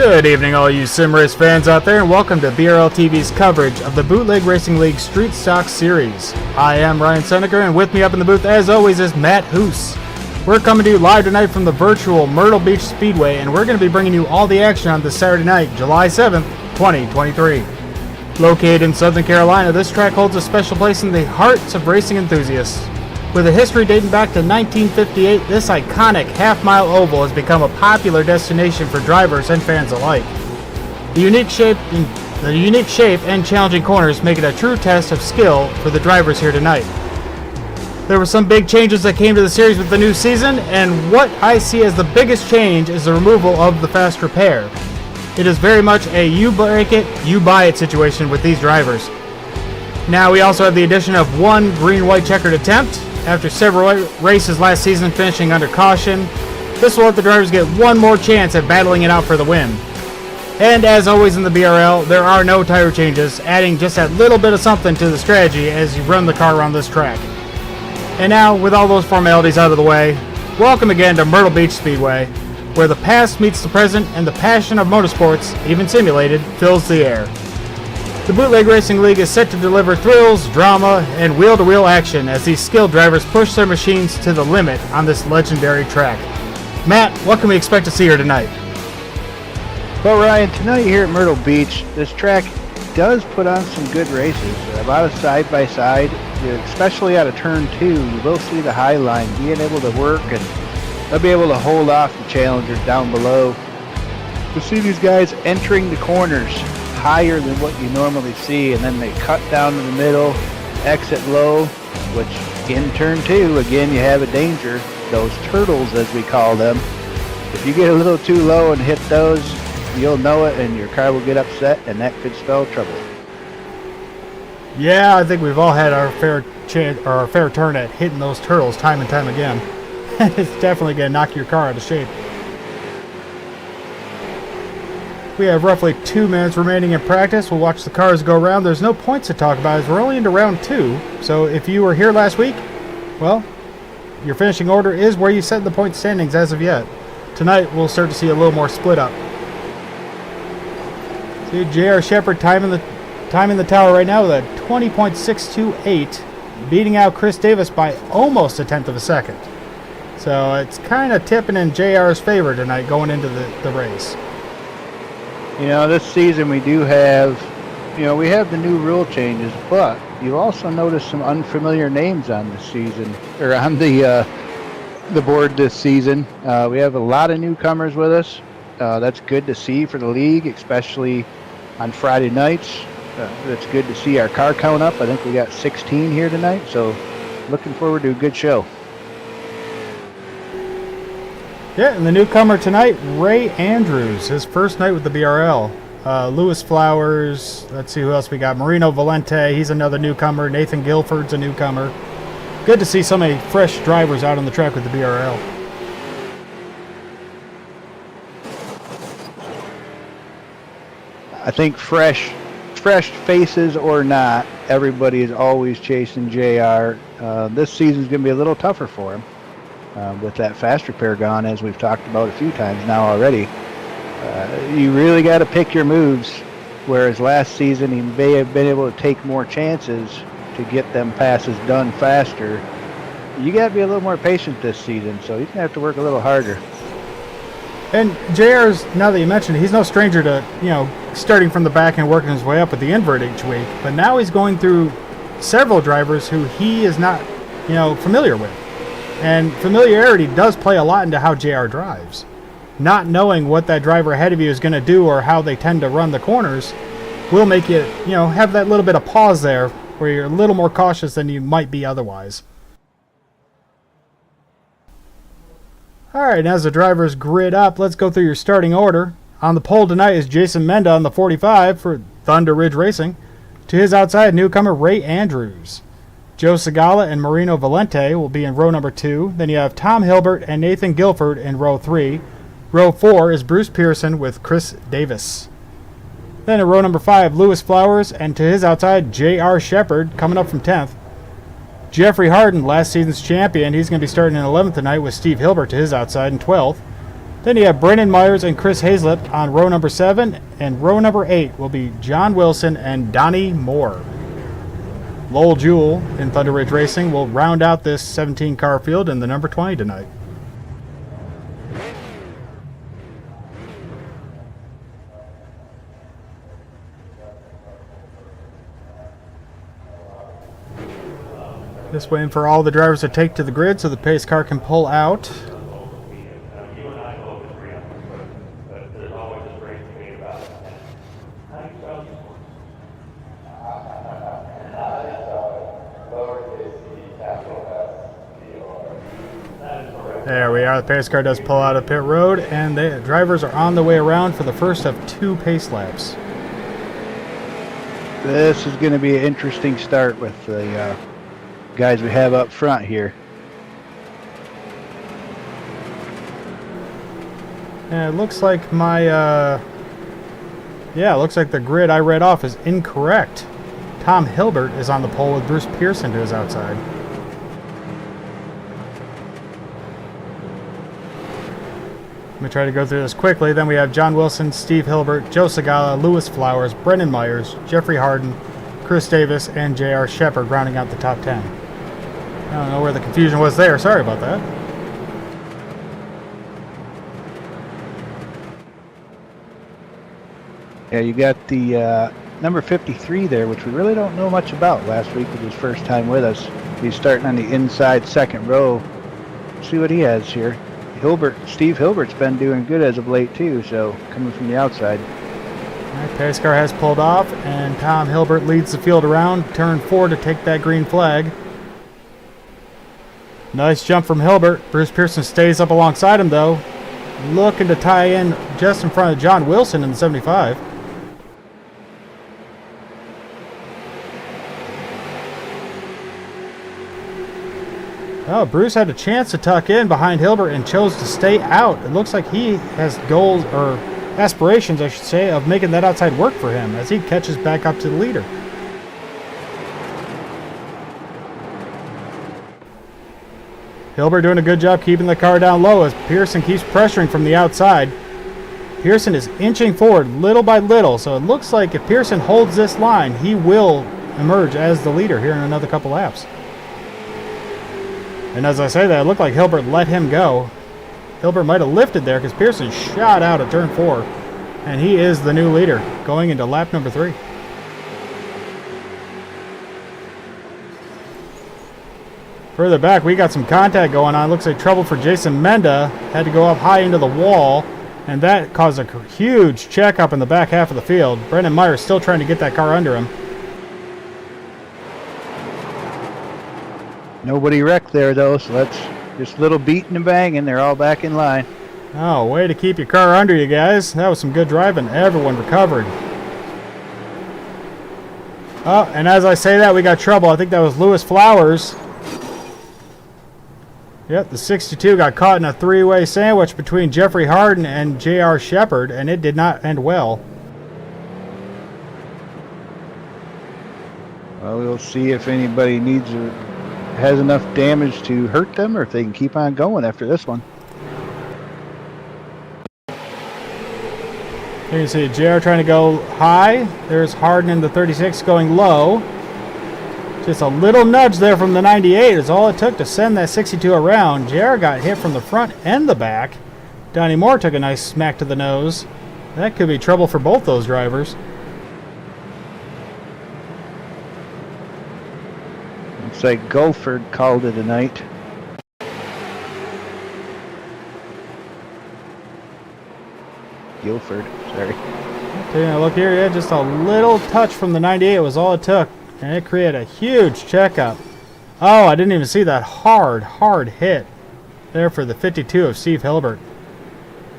Good evening, all you sim race fans out there, and welcome to BRL TV's coverage of the Bootleg Racing League Street Stock Series. I am Ryan Seneca, and with me up in the booth, as always, is Matt Hoos. We're coming to you live tonight from the virtual Myrtle Beach Speedway, and we're going to be bringing you all the action on this Saturday night, July 7th, 2023. Located in Southern Carolina, this track holds a special place in the hearts of racing enthusiasts. With a history dating back to 1958, this iconic half-mile oval has become a popular destination for drivers and fans alike. The unique shape and challenging corners make it a true test of skill for the drivers here tonight. There were some big changes that came to the series with the new season, and what I see as the biggest change is the removal of the fast repair. It is very much a you break it, you buy it situation with these drivers. Now we also have the addition of one green-white checkered attempt. After several races last season finishing under caution, this will let the drivers get one more chance at battling it out for the win. And as always in the BRL, there are no tire changes, adding just that little bit of something to the strategy as you run the car around this track. And now, with all those formalities out of the way, welcome again to Myrtle Beach Speedway, where the past meets the present and the passion of motorsports, even simulated, fills the air. The Bootleg Racing League is set to deliver thrills, drama, and wheel-to-wheel action as these skilled drivers push their machines to the limit on this legendary track. Matt, what can we expect to see here tonight? Well, Ryan, tonight here at Myrtle Beach, this track does put on some good races. A lot of side-by-side, especially out of turn 2. You will see the high line being able to work, and they'll be able to hold off the challengers down below. You'll see these guys entering the corners higher than what you normally see, and then they cut down to the middle, exit low, which in turn 2, again, you have a danger. Those turtles, as we call them. If you get a little too low and hit those, you'll know it, and your car will get upset, and that could spell trouble. Yeah, I think we've all had our fair turn at hitting those turtles time and time again. It's definitely going to knock your car out of shape. We have roughly 2 minutes remaining in practice. We'll watch the cars go around. There's no points to talk about as we're only into round 2. So if you were here last week, well, your finishing order is where you set the point standings as of yet. Tonight we'll start to see a little more split up. See J.R. Shepard timing the tower right now with a 20.628, beating out Chris Davis by almost a tenth of a second. So it's kind of tipping in JR's favor tonight going into the race. You know, this season we do have, we have the new rule changes, but you also notice some unfamiliar names on this season, or on the board this season. We have a lot of newcomers with us. That's good to see for the league, especially on Friday nights. It's good to see our car count up. I think we got 16 here tonight, so looking forward to a good show. Yeah, and the newcomer tonight, Ray Andrews, his first night with the BRL. Lewis Flowers, let's see who else we got. Marino Valente, he's another newcomer. Nathan Guilford's a newcomer. Good to see so many fresh drivers out on the track with the BRL. I think fresh faces or not, everybody is always chasing JR. This season's going to be a little tougher for him. With that fast repair gone, as we've talked about a few times now already. You really got to pick your moves, whereas last season he may have been able to take more chances to get them passes done faster. You got to be a little more patient this season, so he's going to have to work a little harder. And JR's, now that you mentioned it, he's no stranger to, starting from the back and working his way up with the invert each week, but now he's going through several drivers who he is not, familiar with. And familiarity does play a lot into how JR drives. Not knowing what that driver ahead of you is going to do or how they tend to run the corners will make you, have that little bit of pause there where you're a little more cautious than you might be otherwise. All right, as the drivers grid up, let's go through your starting order. On the pole tonight is Jason Menda on the 45 for Thunder Ridge Racing. To his outside, newcomer Ray Andrews. Joe Segala and Marino Valente will be in row number 2. Then you have Tom Hilbert and Nathan Guilford in row 3. Row 4 is Bruce Pearson with Chris Davis. Then in row number 5, Lewis Flowers, and to his outside, J.R. Shepard coming up from 10th. Jeffrey Harden, last season's champion, he's going to be starting in 11th tonight with Steve Hilbert to his outside in 12th. Then you have Brendan Myers and Chris Hazlip on row number 7, and row number 8 will be John Wilson and Donnie Moore. Lowell Jewell in Thunder Ridge Racing will round out this 17-car field in the number 20 tonight. Just waiting for all the drivers to take to the grid so the pace car can pull out. There we are. The pace car does pull out of pit road, and the drivers are on the way around for the first of 2 pace laps. This is going to be an interesting start with the guys we have up front here. And it looks like my, it looks like the grid I read off is incorrect. Tom Hilbert is on the pole with Bruce Pearson to his outside. Let me try to go through this quickly. Then we have John Wilson, Steve Hilbert, Joe Segala, Lewis Flowers, Brendan Myers, Jeffrey Harden, Chris Davis, and J.R. Shepard rounding out the top 10. I don't know where the confusion was there. Sorry about that. Yeah, you got the number 53 there, which we really don't know much about. Last week was his first time with us. He's starting on the inside second row. See what he has here. Steve Hilbert's been doing good as of late too, so coming from the outside. All right, pace car has pulled off, and Tom Hilbert leads the field around turn 4 to take that green flag. Nice jump from Hilbert. Bruce Pearson stays up alongside him though, looking to tie in just in front of John Wilson in the 75. Oh, Bruce had a chance to tuck in behind Hilbert and chose to stay out. It looks like he has goals, or aspirations, I should say, of making that outside work for him as he catches back up to the leader. Hilbert doing a good job keeping the car down low as Pearson keeps pressuring from the outside. Pearson is inching forward little by little, so it looks like if Pearson holds this line, he will emerge as the leader here in another couple laps. And as I say that, it looked like Hilbert let him go. Hilbert might have lifted there because Pearson shot out at turn 4. And he is the new leader going into lap number 3. Further back, we got some contact going on. Looks like trouble for Jason Menda. Had to go up high into the wall. And that caused a huge checkup in the back half of the field. Brendan Myers still trying to get that car under him. Nobody wrecked there though, so that's just a little beating and banging. They're all back in line. Oh, way to keep your car under you guys. That was some good driving. Everyone recovered. Oh, and as I say that, we got trouble. I think that was Lewis Flowers. Yep, the 62 got caught in a 3-way sandwich between Jeffrey Harden and J.R. Shepard, and it did not end well. Well, we'll see if anybody has enough damage to hurt them, or if they can keep on going after this one. You can see JR trying to go high. There's Harden in the 36 going low. Just a little nudge there from the 98 is all it took to send that 62 around. JR got hit from the front and the back. Donnie Moore took a nice smack to the nose. That could be trouble for both those drivers. Looks like Gulford called it a night. Guilford, sorry. Taking a look here, yeah, just a little touch from the 98 was all it took, and it created a huge checkup. Oh, I didn't even see that hard hit there for the 52 of Steve Hilbert.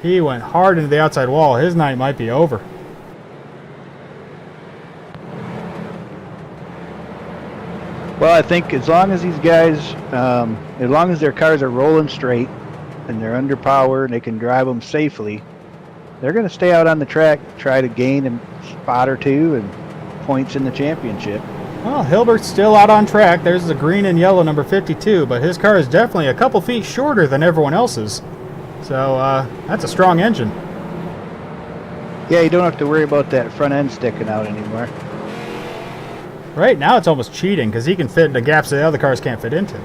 He went hard into the outside wall. His night might be over. Well, I think as long as these guys, as long as their cars are rolling straight and they're under power and they can drive them safely, they're going to stay out on the track, try to gain a spot or two and points in the championship. Well, Hilbert's still out on track. There's the green and yellow number 52, but his car is definitely a couple feet shorter than everyone else's. So that's a strong engine. Yeah, you don't have to worry about that front end sticking out anymore. Right now it's almost cheating because he can fit into gaps that the other cars can't fit into.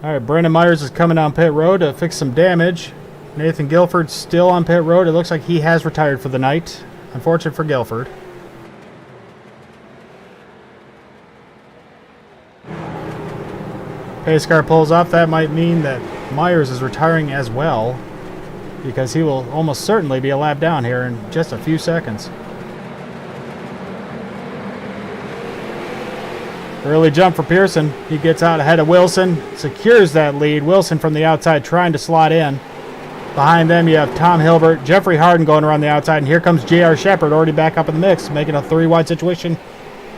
Alright, Brandon Myers is coming down pit road to fix some damage. Nathan Guilford's still on pit road. It looks like he has retired for the night. Unfortunate for Guilford. Pace car pulls off. That might mean that Myers is retiring as well, because he will almost certainly be a lap down here in just a few seconds. Early jump for Pearson. He gets out ahead of Wilson, secures that lead. Wilson from the outside trying to slot in. Behind them you have Tom Hilbert, Jeffrey Harden going around the outside, and here comes J.R. Shepard already back up in the mix, making a 3-wide situation.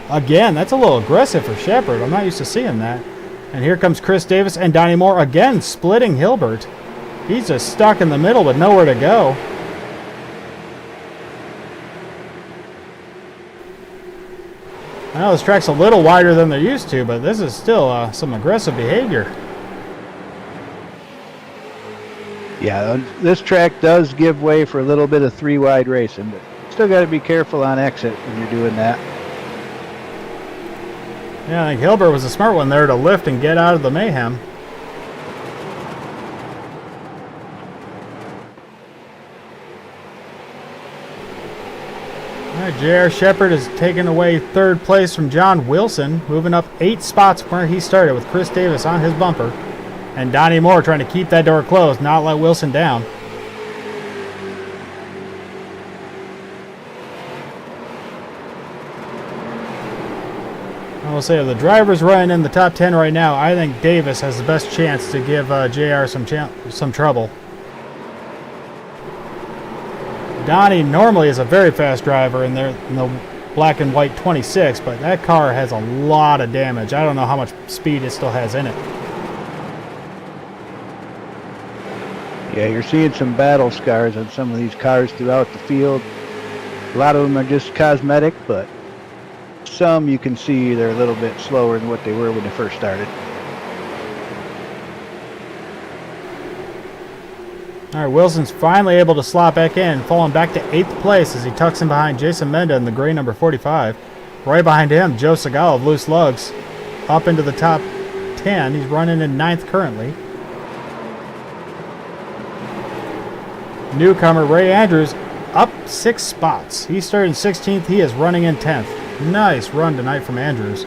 Again, that's a little aggressive for Shepard. I'm not used to seeing that. And here comes Chris Davis and Donnie Moore again splitting Hilbert. He's just stuck in the middle with nowhere to go. I know this track's a little wider than they're used to, but this is still some aggressive behavior. Yeah, this track does give way for a little bit of 3-wide racing, but still got to be careful on exit when you're doing that. Yeah, I think Hilbert was a smart one there to lift and get out of the mayhem. Alright, J.R. Shepard is taking away 3rd place from John Wilson, moving up 8 spots from where he started with Chris Davis on his bumper. And Donnie Moore trying to keep that door closed, not let Wilson down. I will say, of the drivers running in the top 10 right now, I think Davis has the best chance to give JR some trouble. Donnie normally is a very fast driver in the black and white 26, but that car has a lot of damage. I don't know how much speed it still has in it. Yeah, you're seeing some battle scars on some of these cars throughout the field. A lot of them are just cosmetic, but some you can see they're a little bit slower than what they were when they first started. All right, Wilson's finally able to slot back in, falling back to 8th place as he tucks in behind Jason Menda in the gray number 45. Right behind him, Joe Segal of Loose Lugs, up into the top 10. He's running in 9th currently. Newcomer Ray Andrews up 6 spots. He started in 16th. He is running in 10th. Nice run tonight from Andrews.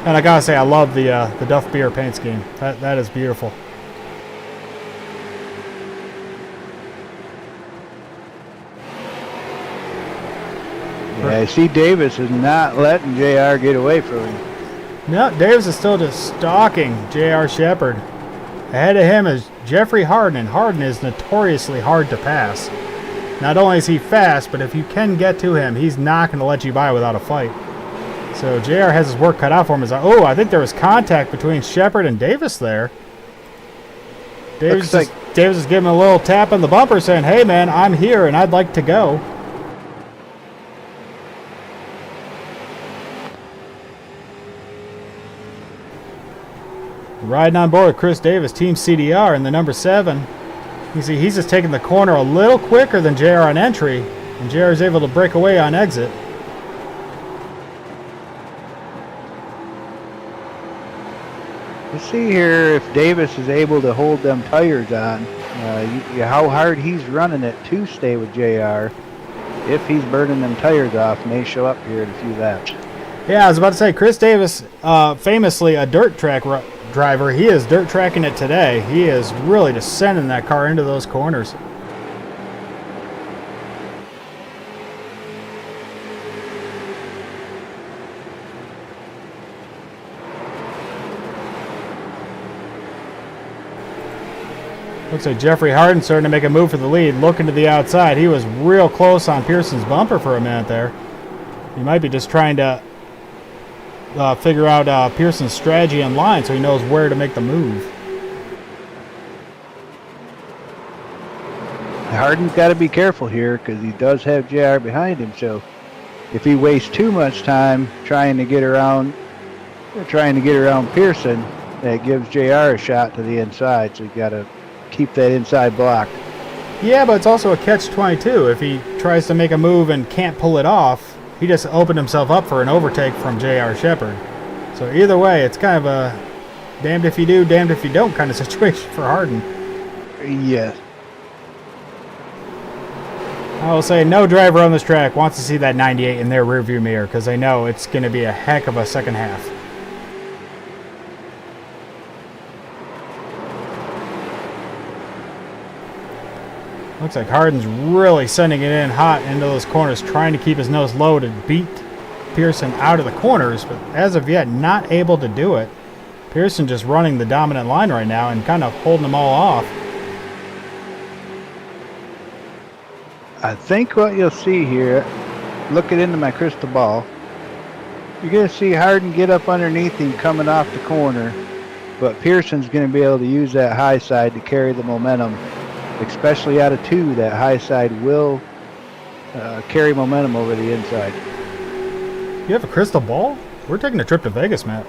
And I gotta say, I love the Duff Beer paint scheme. That is beautiful. Yeah, I see Davis is not letting JR get away from him. No, Davis is still just stalking J.R. Shepard. Ahead of him is Jeffrey Harden, and Harden is notoriously hard to pass. Not only is he fast, but if you can get to him, he's not going to let you by without a fight. So JR has his work cut out for him. Oh, I think there was contact between Shepard and Davis there. Davis is giving him a little tap on the bumper saying, hey man, I'm here and I'd like to go. Riding on board with Chris Davis, Team CDR in the number 7. You see he's just taking the corner a little quicker than JR on entry, and JR is able to break away on exit. Let's see here if Davis is able to hold them tires on. How hard he's running it to stay with JR. If he's burning them tires off, may show up here in a few laps. Yeah, I was about to say, Chris Davis, famously a dirt track driver. He is dirt tracking it today. He is really just sending that car into those corners. Looks like Jeffrey Harden starting to make a move for the lead, looking to the outside. He was real close on Pearson's bumper for a minute there. He might be just trying to figure out Pearson's strategy in line so he knows where to make the move. Harden's got to be careful here because he does have JR behind him. So if he wastes too much time trying to get around Pearson, that gives JR a shot to the inside. So you got to keep that inside blocked. Yeah, but it's also a catch-22. If he tries to make a move and can't pull it off, he just opened himself up for an overtake from J.R. Shepherd. So either way, it's kind of a damned if you do, damned if you don't kind of situation for Harden. Yes. I will say no driver on this track wants to see that 98 in their rearview mirror because they know it's going to be a heck of a second half. Looks like Harden's really sending it in hot into those corners, trying to keep his nose low to beat Pearson out of the corners, but as of yet not able to do it. Pearson just running the dominant line right now and kind of holding them all off. I think what you'll see here, looking into my crystal ball, you're going to see Harden get up underneath him coming off the corner, but Pearson's going to be able to use that high side to carry the momentum, especially out of 2. That high side will carry momentum over the inside. You have a crystal ball? We're taking a trip to Vegas, Matt.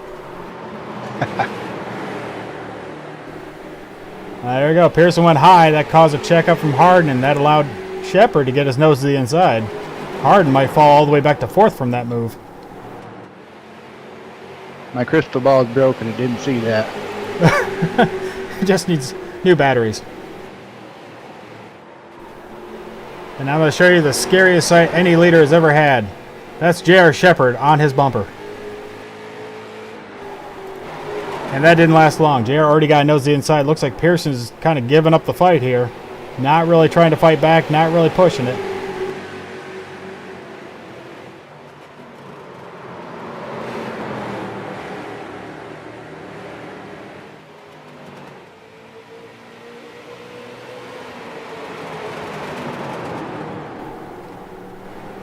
There we go. Pearson went high. That caused a checkup from Harden, and that allowed Shepherd to get his nose to the inside. Harden might fall all the way back to 4th from that move. My crystal ball is broken. It didn't see that. It just needs new batteries. And I'm going to show you the scariest sight any leader has ever had. That's J.R. Shepherd on his bumper. And that didn't last long. JR already got nose to the inside. Looks like Pearson's kind of giving up the fight here. Not really trying to fight back, not really pushing it.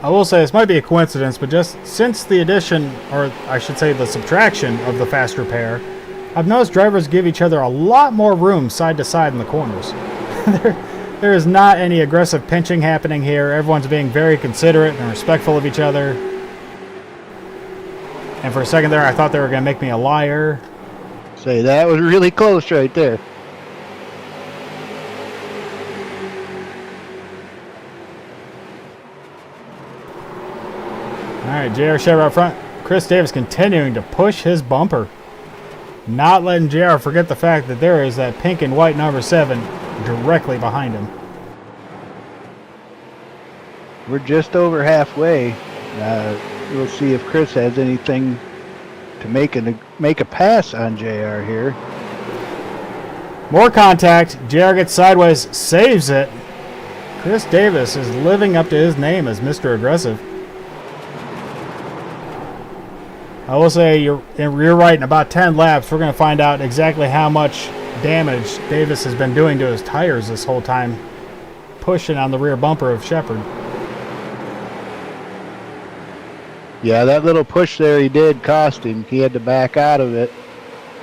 I will say this might be a coincidence, but just since the addition, or I should say the subtraction of the faster pair, I've noticed drivers give each other a lot more room side to side in the corners. There is not any aggressive pinching happening here. Everyone's being very considerate and respectful of each other. And for a second there, I thought they were going to make me a liar. Say, that was really close right there. Alright, JR Shepherd out front. Chris Davis continuing to push his bumper. Not letting JR forget the fact that there is that pink and white number 7 directly behind him. We're just over halfway. We'll see if Chris has anything to make a pass on JR here. More contact. JR gets sideways, saves it. Chris Davis is living up to his name as Mr. Aggressive. I will say you're right. In about 10 laps, we're going to find out exactly how much damage Davis has been doing to his tires this whole time, pushing on the rear bumper of Shepherd. Yeah, that little push there he did cost him. He had to back out of it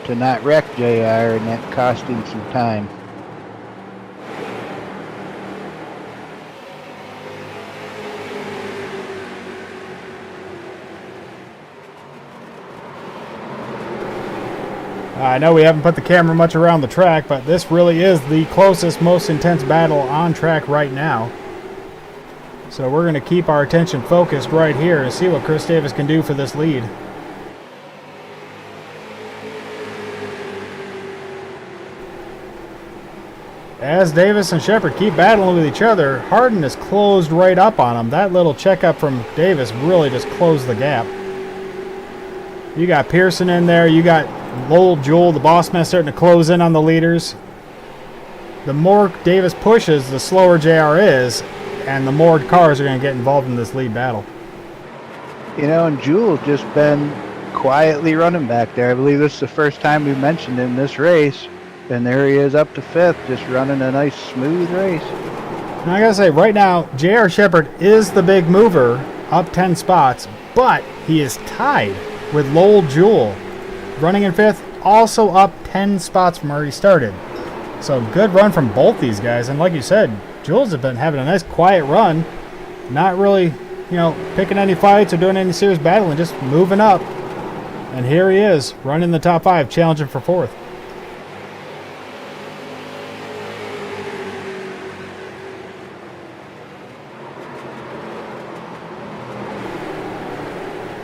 to not wreck JR, and that cost him some time. I know we haven't put the camera much around the track, but this really is the closest, most intense battle on track right now. So we're going to keep our attention focused right here and see what Chris Davis can do for this lead. As Davis and Shepherd keep battling with each other, Harden is closed right up on him. That little checkup from Davis really just closed the gap. You got Pearson in there. You got Lowell Jewell, the boss man, starting to close in on the leaders. The more Davis pushes, the slower JR is, and the more cars are going to get involved in this lead battle. You know, and Jewell's just been quietly running back there. I believe this is the first time we mentioned him this race. And there he is up to 5th, just running a nice, smooth race. And I got to say, right now, J.R. Shepherd is the big mover, up 10 spots, but he is tied with Lowell Jewell, running in 5th, also up 10 spots from where he started. So good run from both these guys. And like you said, Jules has been having a nice quiet run. Not really, picking any fights or doing any serious battling, just moving up. And here he is, running the top 5, challenging for 4th.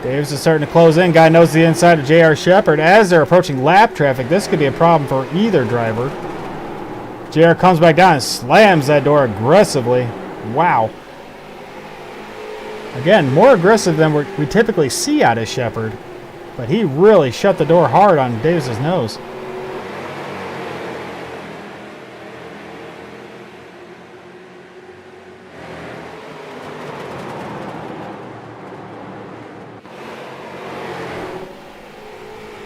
Davis is starting to close in. Guy knows the inside of J.R. Shepard. As they're approaching lap traffic, this could be a problem for either driver. J.R. comes back down and slams that door aggressively. Wow. Again, more aggressive than we typically see out of Shepard. But he really shut the door hard on Davis's nose.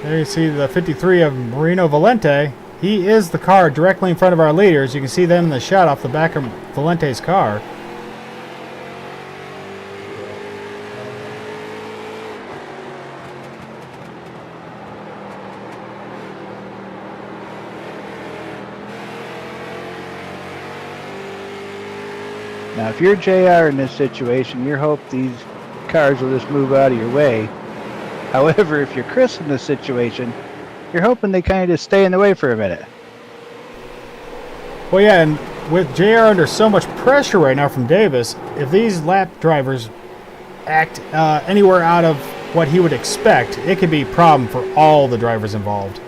There you see the 53 of Marino Valente. He is the car directly in front of our leaders. You can see them in the shot off the back of Valente's car. Now, if you're JR in this situation, you hope these cars will just move out of your way. However, if you're Chris in this situation, you're hoping they kind of just stay in the way for a minute. Well, yeah, and with JR under so much pressure right now from Davis, if these lap drivers act anywhere out of what he would expect, it could be a problem for all the drivers involved.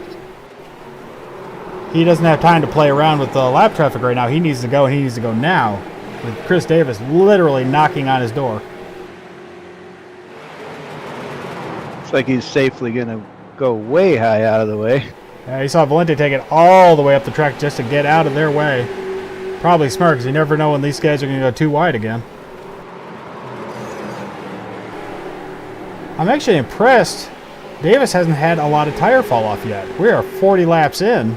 He doesn't have time to play around with the lap traffic right now. He needs to go, and he needs to go now, with Chris Davis literally knocking on his door. Looks like he's safely going to go way high out of the way. Yeah, you saw Valente take it all the way up the track just to get out of their way. Probably smart, because you never know when these guys are going to go too wide again. I'm actually impressed. Davis hasn't had a lot of tire fall off yet. We are 40 laps in,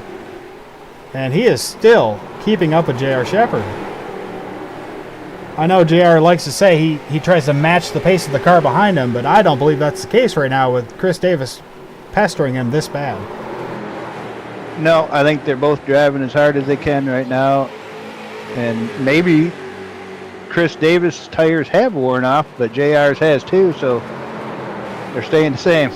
and he is still keeping up with J.R. Shepard. I know JR likes to say he tries to match the pace of the car behind him, but I don't believe that's the case right now with Chris Davis pestering him this bad. No, I think they're both driving as hard as they can right now. And maybe Chris Davis' tires have worn off, but JR's has too, so they're staying the same.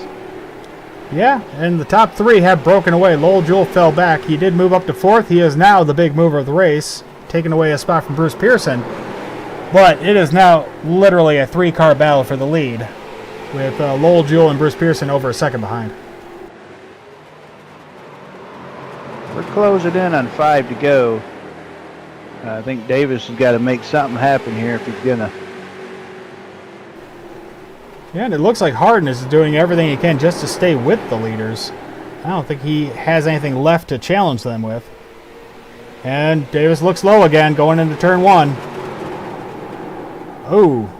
Yeah, and the top 3 have broken away. Lowell Jewell fell back. He did move up to 4th. He is now the big mover of the race, taking away a spot from Bruce Pearson. But it is now literally a 3-car battle for the lead, with Lowell Jewell and Bruce Pearson over a second behind. We're closing in on 5 to go. I think Davis has got to make something happen here if he's going to. Yeah, and it looks like Harden is doing everything he can just to stay with the leaders. I don't think he has anything left to challenge them with. And Davis looks low again going into turn 1. Oh,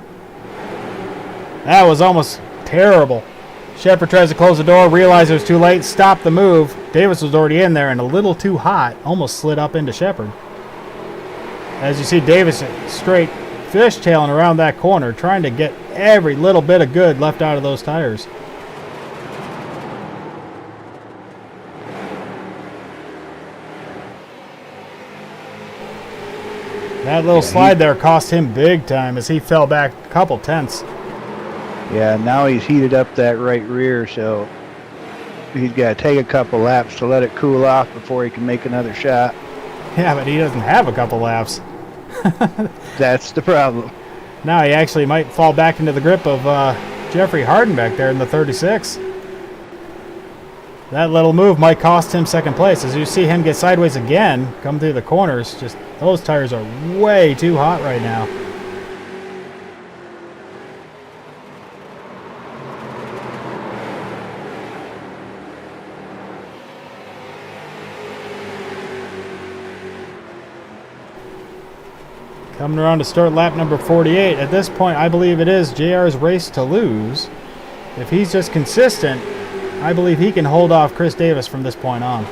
that was almost terrible. Shepard tries to close the door, realized it was too late, stopped the move. Davis was already in there and a little too hot, almost slid up into Shepard. As you see, Davis straight fishtailing around that corner, trying to get every little bit of good left out of those tires. That little slide there cost him big time as he fell back a couple tenths. Yeah, now he's heated up that right rear, so he's got to take a couple laps to let it cool off before he can make another shot. Yeah, but he doesn't have a couple laps. That's the problem. Now he actually might fall back into the grip of Jeffrey Harden back there in the 36. That little move might cost him second place. As you see him get sideways again, come through the corners, just those tires are way too hot right now. Coming around to start lap number 48. At this point, I believe it is JR's race to lose. If he's just consistent, I believe he can hold off Chris Davis from this point on.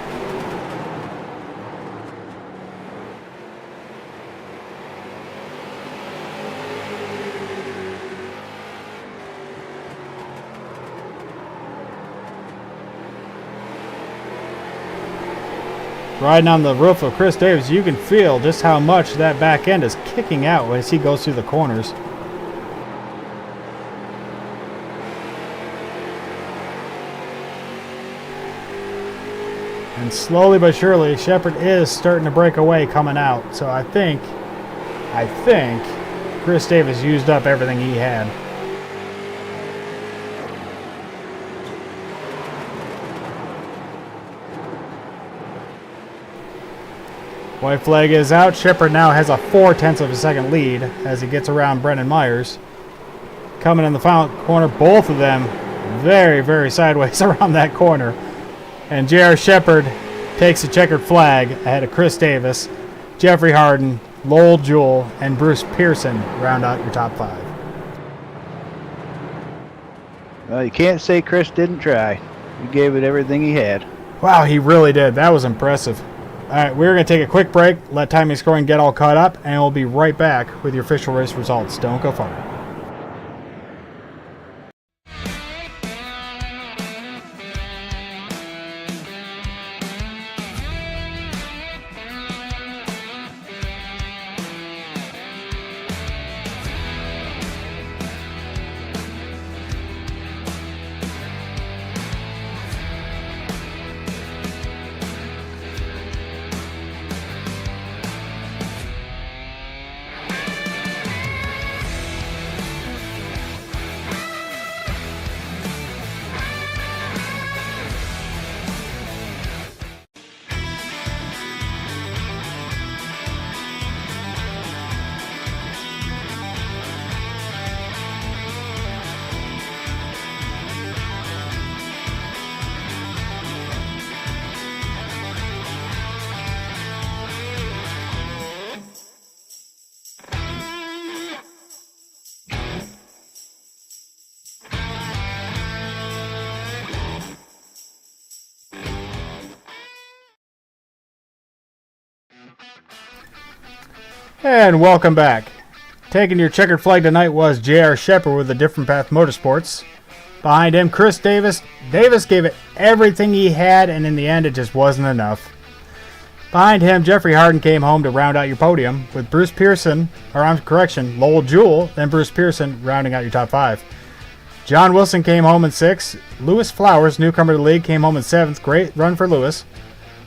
Riding on the roof of Chris Davis, you can feel just how much that back end is kicking out as he goes through the corners. And slowly but surely, Shepard is starting to break away coming out. So I think Chris Davis used up everything he had. White flag is out. Shepard now has a 0.4 of a second lead as he gets around Brendan Myers. Coming in the final corner, both of them very, very sideways around that corner. And J.R. Shepard takes a checkered flag ahead of Chris Davis, Jeffrey Harden, Lowell Jewell, and Bruce Pearson round out your top 5. Well, you can't say Chris didn't try. He gave it everything he had. Wow, he really did. That was impressive. All right, we're going to take a quick break, let timing scoring get all caught up, and we'll be right back with your official race results. Don't go far. And welcome back. Taking your checkered flag tonight was J.R. Shepard with the Different Path Motorsports. Behind him, Chris Davis. Davis gave it everything he had, and in the end, it just wasn't enough. Behind him, Jeffrey Harden came home to round out your podium, with Bruce Pearson, Lowell Jewell, then Bruce Pearson rounding out your top 5. John Wilson came home in 6th. Lewis Flowers, newcomer to the league, came home in 7th. Great run for Lewis.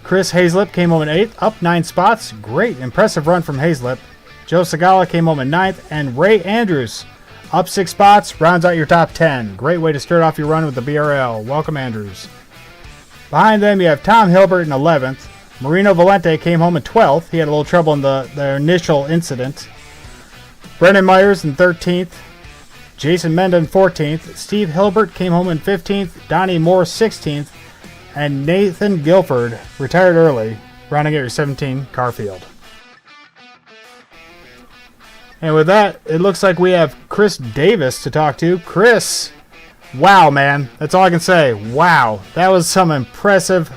Chris Hazlip came home in 8th, up 9 spots. Great, impressive run from Hazlip. Joe Segala came home in 9th, and Ray Andrews, up 6 spots, rounds out your top 10. Great way to start off your run with the BRL. Welcome, Andrews. Behind them, you have Tom Hilbert in 11th. Marino Valente came home in 12th. He had a little trouble in the initial incident. Brendan Myers in 13th. Jason Menda in 14th. Steve Hilbert came home in 15th. Donnie Moore 16th. And Nathan Guilford retired early, rounding out your 17 car field. And with that, it looks like we have Chris Davis to talk to. Chris, wow, man. That's all I can say. Wow. That was some impressive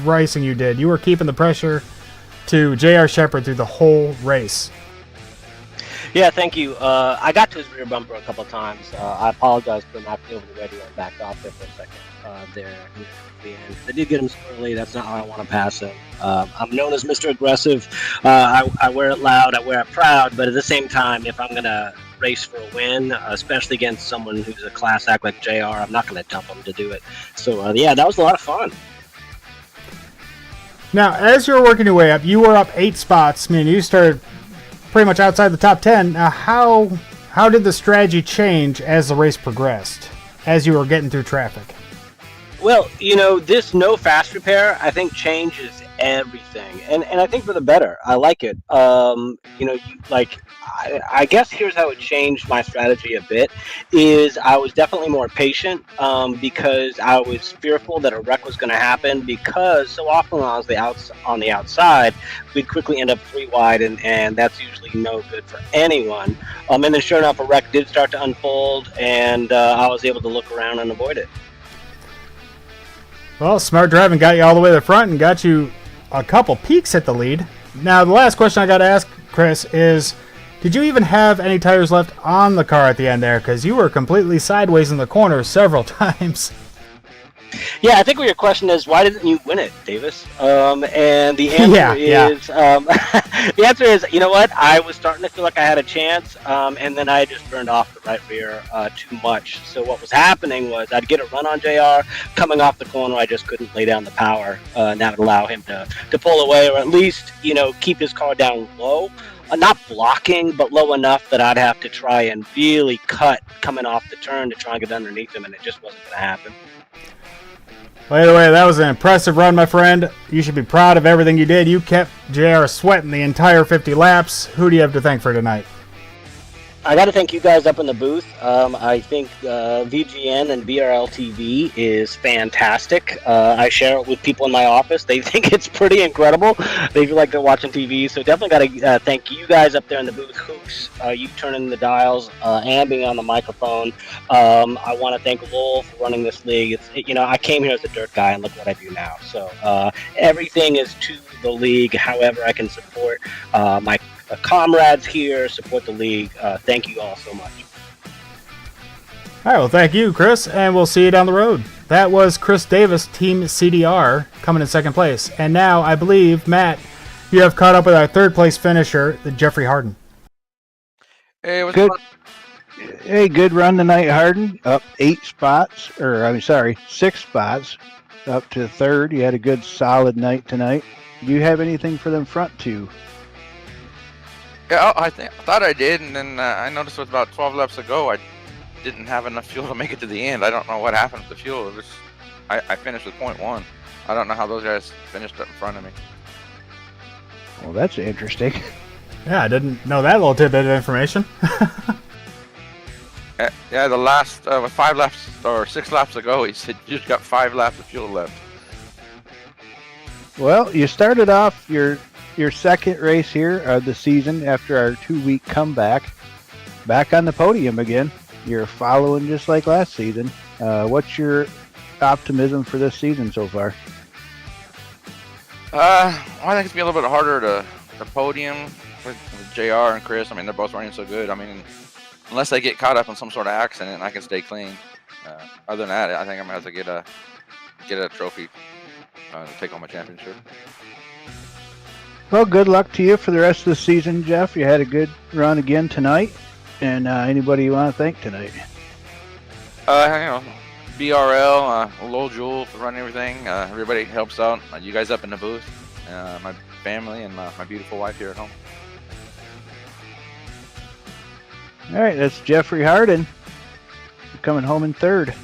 racing you did. You were keeping the pressure to J.R. Shepard through the whole race. Yeah, thank you. I got to his rear bumper a couple of times. I apologize for not being over the radio and backed off there for a second. I did get him squirrely. That's not how I want to pass him. I'm known as Mr. Aggressive. I wear it loud. I wear it proud. But at the same time, if I'm going to race for a win, especially against someone who's a class act like JR, I'm not going to dump him to do it. So, yeah, that was a lot of fun. Now, as you were working your way up, you were up 8 spots. I mean, you started pretty much outside the top 10. Now, how did the strategy change as the race progressed, as you were getting through traffic? Well, this no fast repair, I think changes everything, and I think for the better. I like it. I guess here's how it changed my strategy a bit. Is I was definitely more patient because I was fearful that a wreck was going to happen. Because so often when I was on the outside, we'd quickly end up 3 wide, and that's usually no good for anyone. And then sure enough, a wreck did start to unfold, and I was able to look around and avoid it. Well, smart driving got you all the way to the front and got you a couple peeks at the lead. Now, the last question I got to ask, Chris, is did you even have any tires left on the car at the end there? Because you were completely sideways in the corner several times. Yeah, I think what your question is, why didn't you win it, Davis? And the answer is, the answer is, you know what? I was starting to feel like I had a chance, and then I just burned off the right rear too much. So what was happening was I'd get a run on JR coming off the corner. I just couldn't lay down the power, and that would allow him to pull away, or at least, keep his car down low. Not blocking, but low enough that I'd have to try and really cut coming off the turn to try and get underneath him, and it just wasn't going to happen. By the way, that was an impressive run, my friend. You should be proud of everything you did. You kept JR sweating the entire 50 laps. Who do you have to thank for tonight? I got to thank you guys up in the booth. I think VGN and BRL TV is fantastic. I share it with people in my office. They think it's pretty incredible. They feel like they're watching TV. So definitely got to thank you guys up there in the booth. Hoops, you turning the dials and being on the microphone. I want to thank Lowell for running this league. I came here as a dirt guy, and look what I do now. So everything is to the league. However, I can support my comrades here, support the league. Thank you all so much. All right, well, thank you, Chris, and we'll see you down the road. That was Chris Davis, Team CDR, coming in second place. And now, I believe, Matt, you have caught up with our third place finisher, the Jeffrey Harden. Hey, what's Good. up? Hey, good run tonight, Harden. Up 6 spots, up to third. You had a good, solid night tonight. Do you have anything for them front two? Yeah, I thought I did, and then I noticed it was about 12 laps ago. I didn't have enough fuel to make it to the end. I don't know what happened with the fuel. It was, I finished with 0.1. I don't know how those guys finished up in front of me. Well, that's interesting. Yeah, I didn't know that little tidbit of information. Yeah, the last 5 laps or 6 laps ago, he said you just got 5 laps of fuel left. Well, you started off your second race here of the season after our 2-week comeback. Back on the podium again. You're following just like last season. What's your optimism for this season so far? I think it's gonna be a little bit harder to podium with JR and Chris. I mean, they're both running so good. I mean, unless they get caught up in some sort of accident, I can stay clean. Other than that, I think I'm gonna have to get a trophy to take home a championship. Well, good luck to you for the rest of the season, Jeff. You had a good run again tonight. And anybody you want to thank tonight? BRL, Lowell Jewel for running everything. Everybody helps out. You guys up in the booth. My family and my beautiful wife here at home. All right, that's Jeffrey Harden. Coming home in third.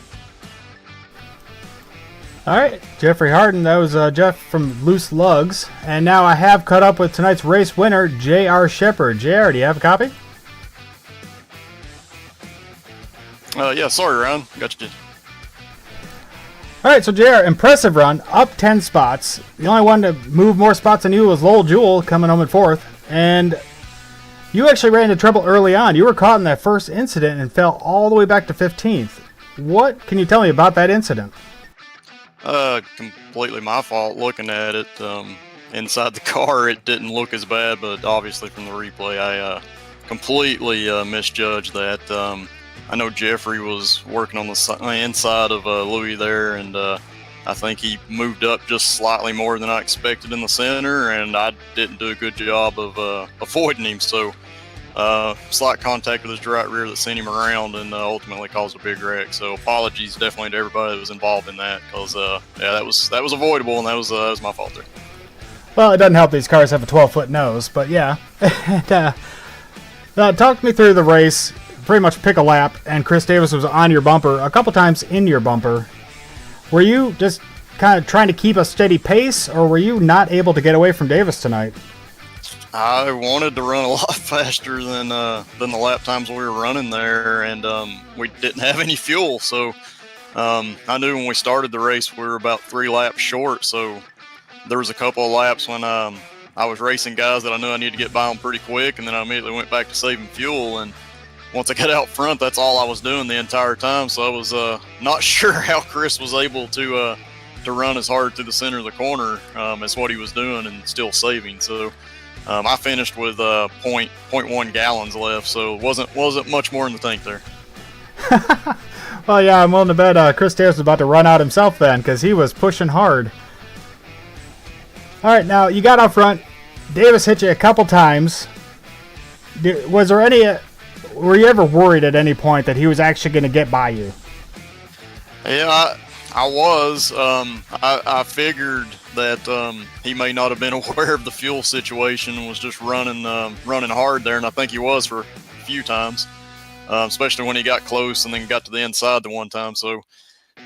All right, Jeffrey Harden. That was Jeff from Loose Lugs. And now I have caught up with tonight's race winner, J.R. Shepard. J.R., do you have a copy? Yeah, sorry, Ryan. Got you. All right, so JR, impressive run, up 10 spots. The only one to move more spots than you was Lowell Jewell coming home in fourth. And you actually ran into trouble early on. You were caught in that first incident and fell all the way back to 15th. What can you tell me about that incident? Completely my fault. Looking at it inside the car, it didn't look as bad, but obviously from the replay, I completely misjudged that. I know Jeffrey was working on the inside of Louis there, and I think he moved up just slightly more than I expected in the center, and I didn't do a good job of avoiding him. So slight contact with his right rear that sent him around and ultimately caused a big wreck. So apologies definitely to everybody that was involved in that, because yeah, that was avoidable, and that was my fault there. Well, it doesn't help these cars have a 12-foot nose, but yeah. Talk me through the race. Pretty much pick a lap, and Chris Davis was on your bumper a couple times in your bumper. Were you just kind of trying to keep a steady pace, or were you not able to get away from Davis tonight? I wanted to run a lot faster than the lap times we were running there, and we didn't have any fuel. So I knew when we started the race we were about 3 laps short. So there was a couple of laps when I was racing guys that I knew I needed to get by them pretty quick, and then I immediately went back to saving fuel. And once I got out front, that's all I was doing the entire time. So I was not sure how Chris was able to run as hard through the center of the corner as what he was doing and still saving. So I finished with 0.1 gallons left, so it wasn't much more in the tank there. Well, yeah, I'm willing to bet Chris Davis was about to run out himself then, because he was pushing hard. All right, now you got out front. Davis hit you a couple times. Was there any? Were you ever worried at any point that he was actually going to get by you? Yeah, I was. I figured that he may not have been aware of the fuel situation and was just running hard there, and I think he was for a few times, especially when he got close and then got to the inside the one time. So,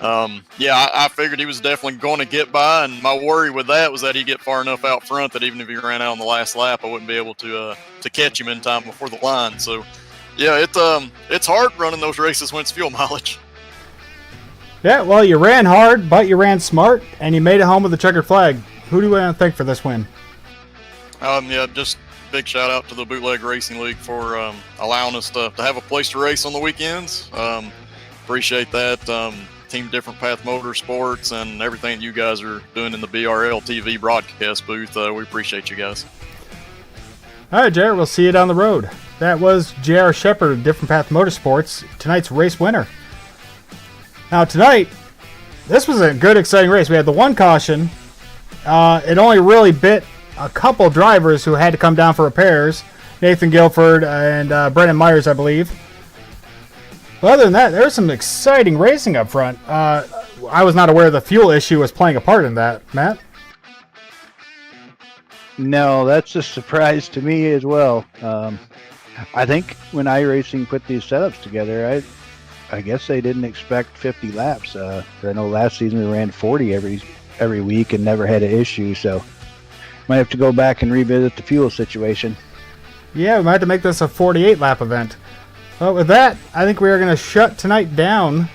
yeah, I figured he was definitely going to get by, and my worry with that was that he'd get far enough out front that even if he ran out on the last lap, I wouldn't be able to catch him in time before the line. So, yeah, it's hard running those races when it's fuel mileage. Yeah, well, you ran hard, but you ran smart, and you made it home with the checkered flag. Who do you want to thank for this win? Yeah, just big shout out to the Bootleg Racing League for allowing us to have a place to race on the weekends. Appreciate that. Team Different Path Motorsports and everything that you guys are doing in the BRL TV broadcast booth. We appreciate you guys. All right, JR, we'll see you down the road. That was JR Shepard of Different Path Motorsports, tonight's race winner. Now tonight, this was a good, exciting race. We had the one caution. It only really bit a couple drivers who had to come down for repairs. Nathan Guilford and Brendan Myers, I believe. But other than that, there was some exciting racing up front. I was not aware the fuel issue was playing a part in that. Matt? No, that's a surprise to me as well. I think when iRacing put these setups together, I guess they didn't expect 50 laps. I know last season we ran 40 every week and never had an issue, so might have to go back and revisit the fuel situation. Yeah, we might have to make this a 48-lap event. But with that, I think we are going to shut tonight down.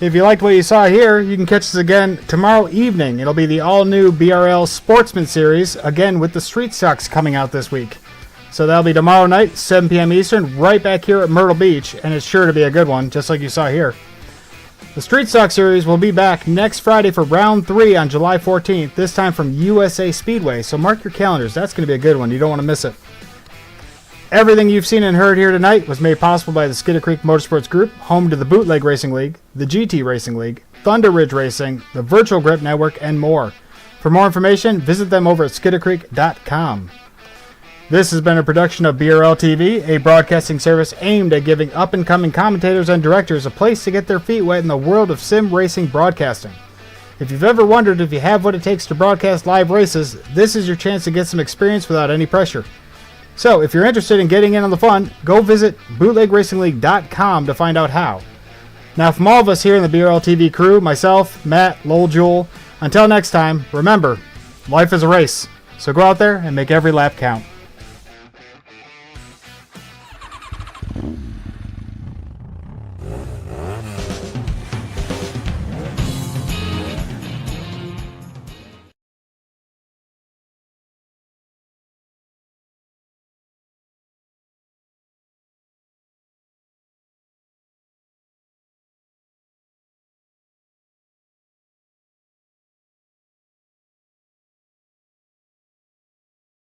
If you liked what you saw here, you can catch us again tomorrow evening. It'll be the all-new BRL Sportsman Series, again with the Street Stocks coming out this week. So that'll be tomorrow night, 7 p.m. Eastern, right back here at Myrtle Beach, and it's sure to be a good one, just like you saw here. The Street Stock Series will be back next Friday for Round 3 on July 14th, this time from USA Speedway, so mark your calendars. That's going to be a good one. You don't want to miss it. Everything you've seen and heard here tonight was made possible by the Skidder Creek Motorsports Group, home to the Bootleg Racing League, the GT Racing League, Thunder Ridge Racing, the Virtual Grip Network, and more. For more information, visit them over at skiddercreek.com. This has been a production of BRL TV, a broadcasting service aimed at giving up-and-coming commentators and directors a place to get their feet wet in the world of sim racing broadcasting. If you've ever wondered if you have what it takes to broadcast live races, this is your chance to get some experience without any pressure. So, if you're interested in getting in on the fun, go visit bootlegracingleague.com to find out how. Now, from all of us here in the BRL TV crew, myself, Matt, Lowell Jewell, until next time, remember, life is a race, so go out there and make every lap count.